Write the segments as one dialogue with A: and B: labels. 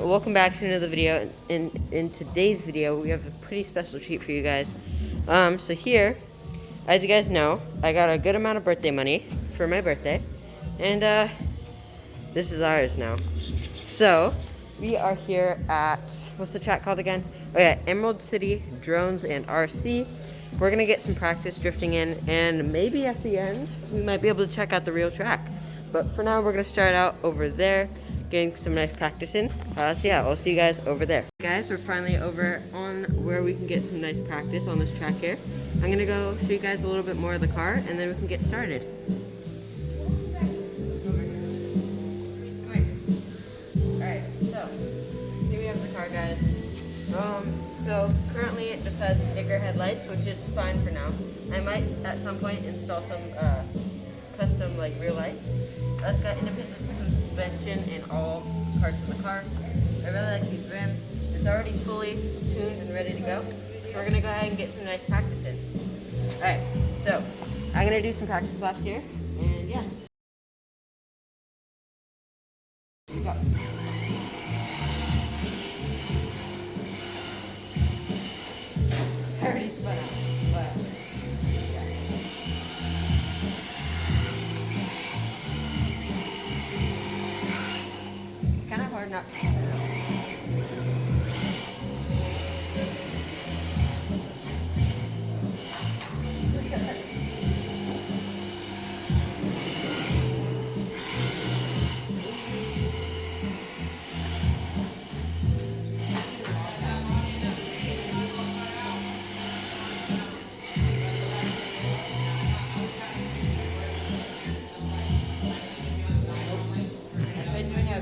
A: welcome back to another video. In today's video, we have a pretty special treat for you guys. So here, as you guys know, I got a good amount of birthday money for my birthday, and this is ours now. So we are here at, what's the track called again? Oh yeah, Emerald City Drones and RC. We're gonna get some practice drifting in, and maybe at the end we might be able to check out the real track. But for now, we're gonna start out over there, getting some nice practice in. So yeah, I'll see you guys over there. Guys, we're finally over on where we can get some nice practice on this track here. I'm gonna go show you guys a little bit more of the car, and then we can get started. Alright, so here we have the car, guys. So currently it just has sticker headlights, which is fine for now. I might at some point install some custom like rear lights. It's got independent suspension in all parts of the car. I really like these rims. It's already fully tuned and ready to go. So we're gonna go ahead and get some nice practice in. Alright, so I'm gonna do some practice laps here, and yeah. Here we go. I already spun out, but it's kind of hard not to spin out.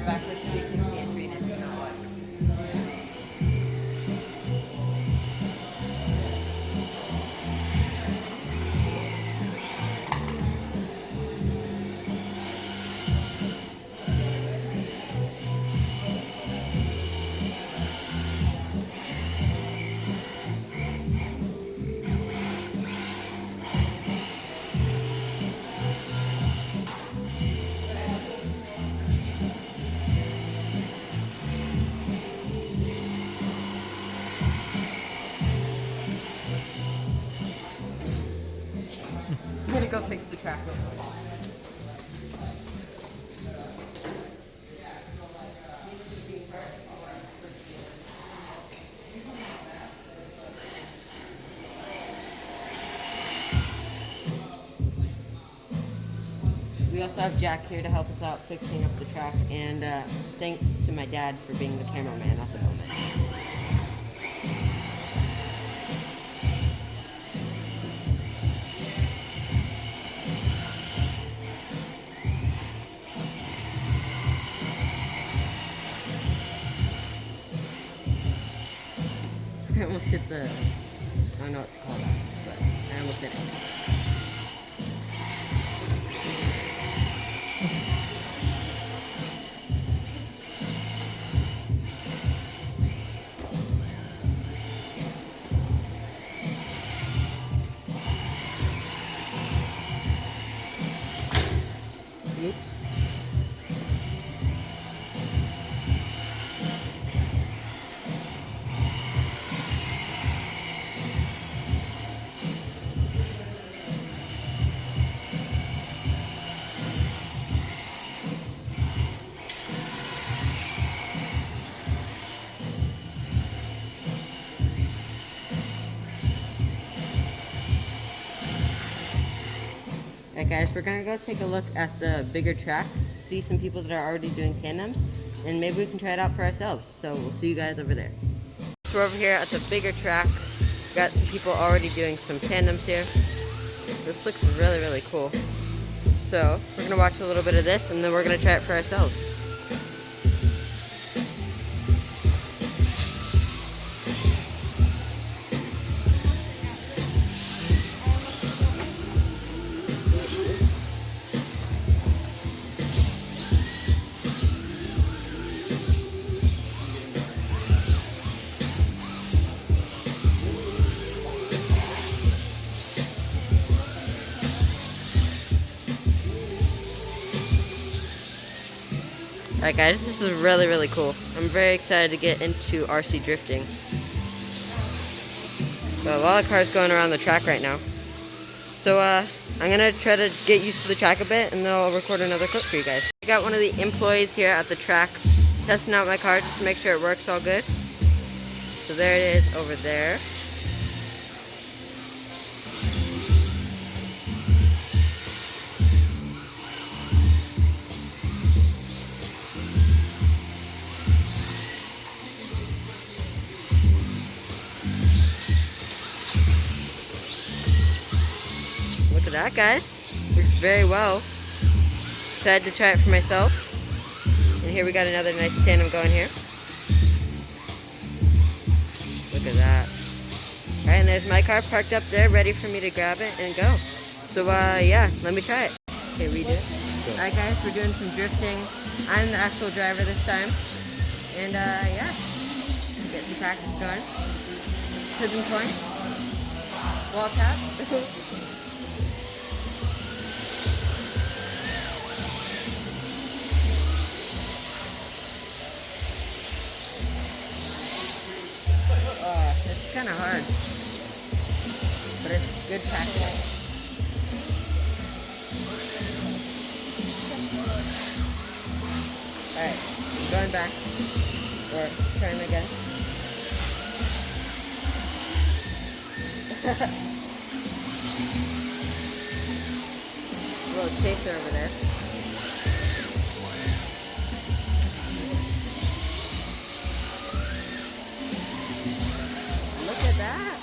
A: Backwards facing entry and it's not like. I'm gonna go fix the track real quick. We also have Jack here to help us out fixing up the track, and thanks to my dad for being the cameraman at the moment. I almost hit the, I don't know what to call that, but I almost hit it. Oops. Alright guys, we're gonna go take a look at the bigger track, see some people that are already doing tandems, and maybe we can try it out for ourselves. So we'll see you guys over there. So we're over here at the bigger track. Got some people already doing some tandems here. This looks really, really cool. So we're gonna watch a little bit of this, and then we're gonna try it for ourselves. Alright guys, this is really, really cool. I'm very excited to get into RC drifting. Got a lot of cars going around the track right now. So I'm gonna try to get used to the track a bit, and then I'll record another clip for you guys. I got one of the employees here at the track testing out my car just to make sure it works all good. So there it is over there. Look at that, guys. Works very well. Excited to try it for myself. And here we got another nice tandem going here. Look at that. Alright, and there's my car parked up there, ready for me to grab it and go. So, yeah, let me try it. Okay, redo it. Alright, guys, we're doing some drifting. I'm the actual driver this time. And, yeah. Get some practice going. Prison point. Wall tap. It's kind of hard, but it's good practice. Alright, I'm going back, or trying again. A little chaser over there. That.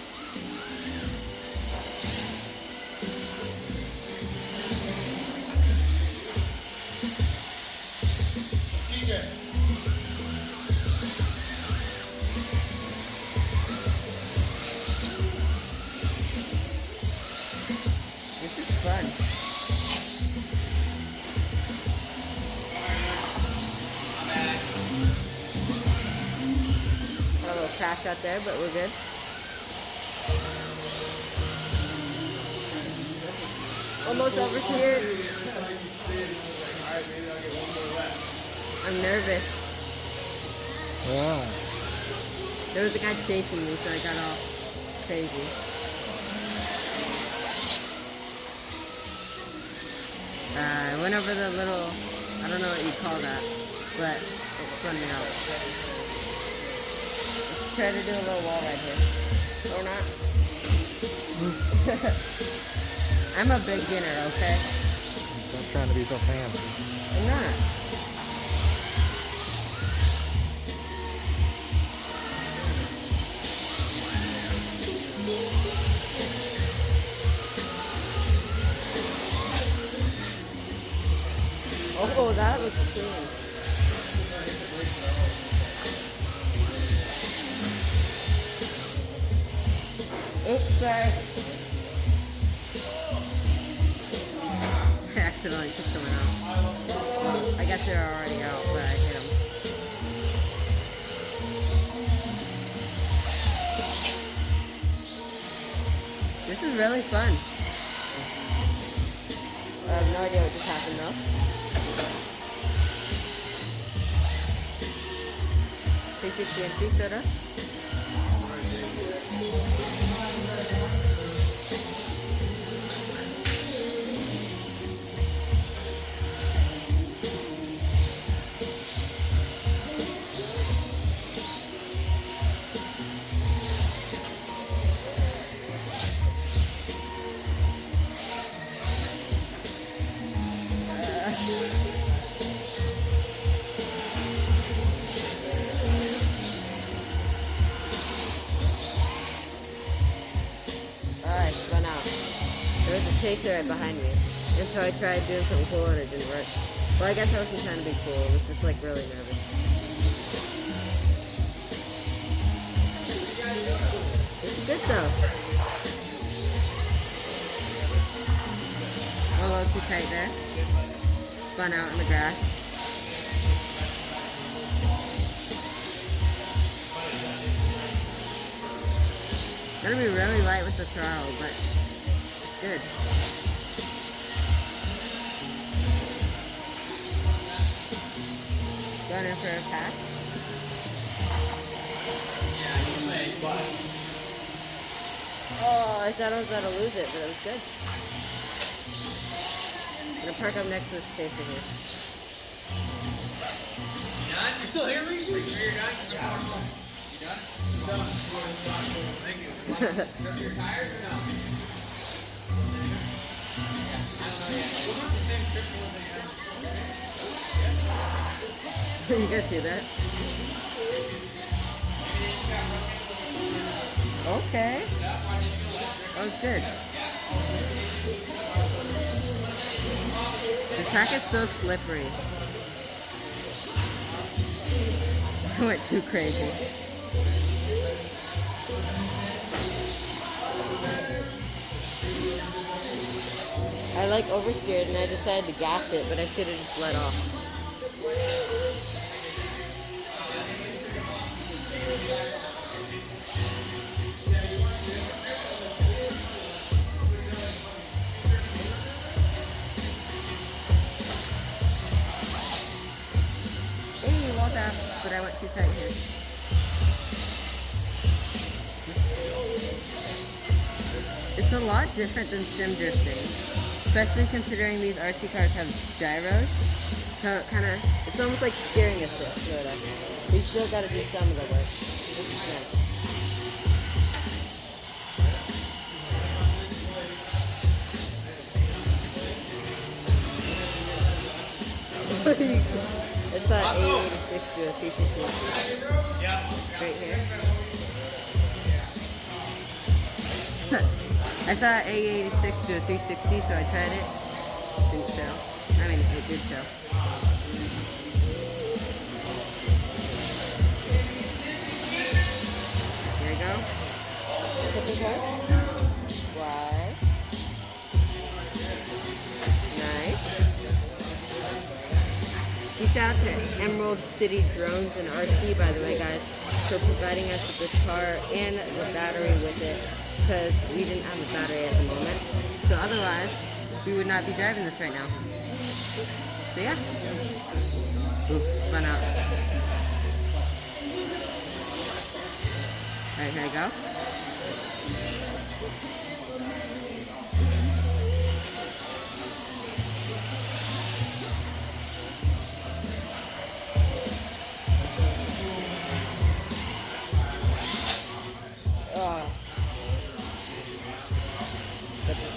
A: This is fun. Got a little crash out there, but we're good. Almost over here. I'm nervous.
B: Yeah.
A: There was a guy chasing me, so I got all crazy. I went over the little, I don't know what you call that, but it spun me out. Let's try to do a little wall ride here. Or not. I'm a beginner, okay?
B: Stop trying to be so fancy.
A: I'm not. Oh, that looks cool. Oops, sorry. I accidentally took someone out. I guess they're already out, but I hit them. This is really fun. I have no idea what just happened though. 360 and 2 soda. Spun out. There was a chaser right behind me. And so I tried doing something cool and it didn't work. Well, I guess I wasn't trying to be cool. I was just like really nervous. It's good though. A little too tight there. Spun out in the grass. Gotta be really light with the throttle, but good. Going in for a pass. Oh, I thought I was about to lose it, but it was good. I'm gonna park up next to the station here.
C: Done? You're still here, Reese? Are you sure you're done? Yeah. You done? Done. Thank you. You're tired or no? Yeah, I don't know yet. We'll have the same trip for the
A: You guys see that? Okay. That was good. The track is so slippery. I went too crazy. I like oversteered and I decided to gas it, but I should have just let off. Hey, wall tap, but I went too tight here. It's a lot different than sim drifting, especially considering these RC cars have gyros. So it's almost like steering assist, sort of. We still got to do some of the work. This is nice. It's that A86 to a CCC. Right here. I saw A86 to a 360, so I tried it. Didn't show. I mean, it did show. There you go. Tipping car. Wide. Nice. Huge shout out to Emerald City Drones and RC, by the way, guys, for providing us with this car and the battery with it, because we didn't have a battery at the moment. So otherwise, we would not be driving this right now. So yeah. Oops, spun out. Alright, here we go.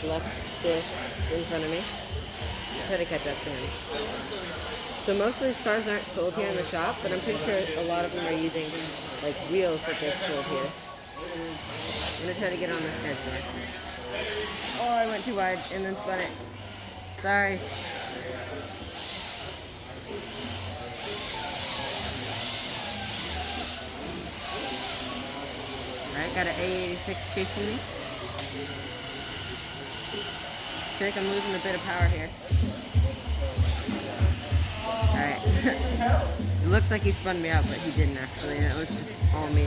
A: Left this in front of me. Try to catch up to him. So most of these cars aren't sold here in the shop, but I'm pretty sure a lot of them are using like wheels that they've sold here. I'm gonna try to get on this edge there. Oh, I went too wide and then spun it. Sorry. Alright, got an A86 chasing me. I feel like I'm losing a bit of power here. Alright. It looks like he spun me out, but he didn't actually. It was just all me.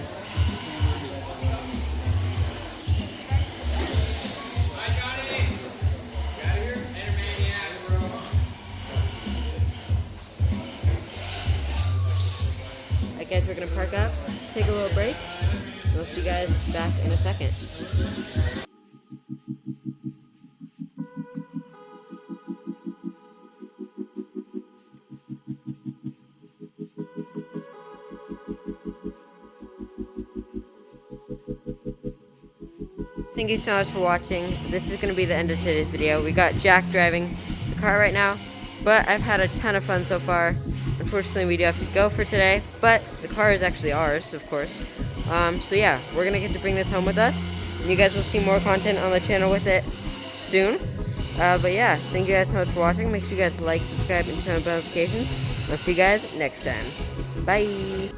A: Alright guys, we're gonna park up, take a little break, and we'll see you guys back in a second. Thank you so much for watching. This is going to be the end of today's video. We got Jack driving the car right now, but I've had a ton of fun so far. Unfortunately, we do have to go for today, but the car is actually ours, of course. So yeah, we're going to get to bring this home with us, and you guys will see more content on the channel with it soon. But yeah, thank you guys so much for watching. Make sure you guys like, subscribe, and turn on notifications. I'll see you guys next time. Bye!